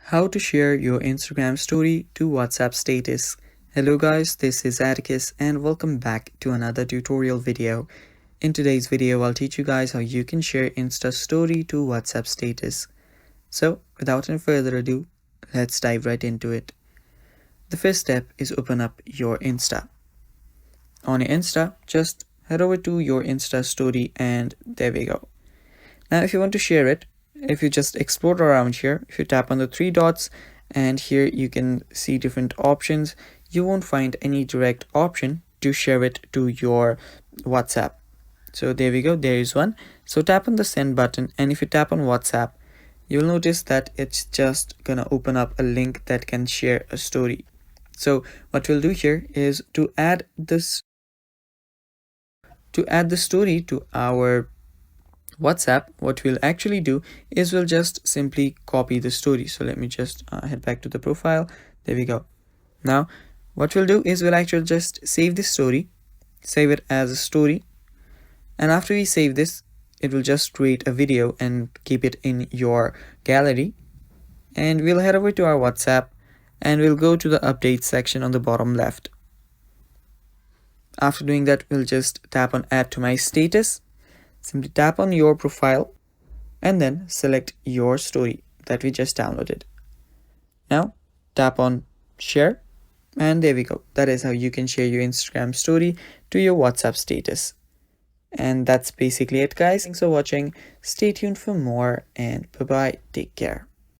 How to share your Instagram story to WhatsApp status. Hello guys, this is Atticus and welcome back to another tutorial video. In today's video, I'll teach you guys how you can share Insta story to WhatsApp status. So without any further ado, let's dive right into it. The first step is open up your Insta. On your Insta, just head over to your Insta story and there we go. Now if you want to share it, if you just explore around here, if you tap on the three dots and here you can see different options, you won't find any direct option to share it to your WhatsApp. So there we go, there is one. So tap on the send button, and if you tap on WhatsApp, you'll notice that it's just gonna open up a link that can share a story. So what we'll do here is to add the story to our WhatsApp. What we'll actually do is we'll just simply copy the story. So let me just head back to the profile. There we go. Now what we'll do is we'll actually just save this story, save it as a story, and after we save this, it will just create a video and keep it in your gallery. And we'll head over to our WhatsApp and we'll go to the update section on the bottom left. After doing that, we'll just tap on add to my status. Simply tap on your profile and then select your story that we just downloaded. Now tap on share and there we go. That is how you can share your Instagram story to your WhatsApp status. And that's basically it guys. Thanks for watching. Stay tuned for more and bye bye. Take care.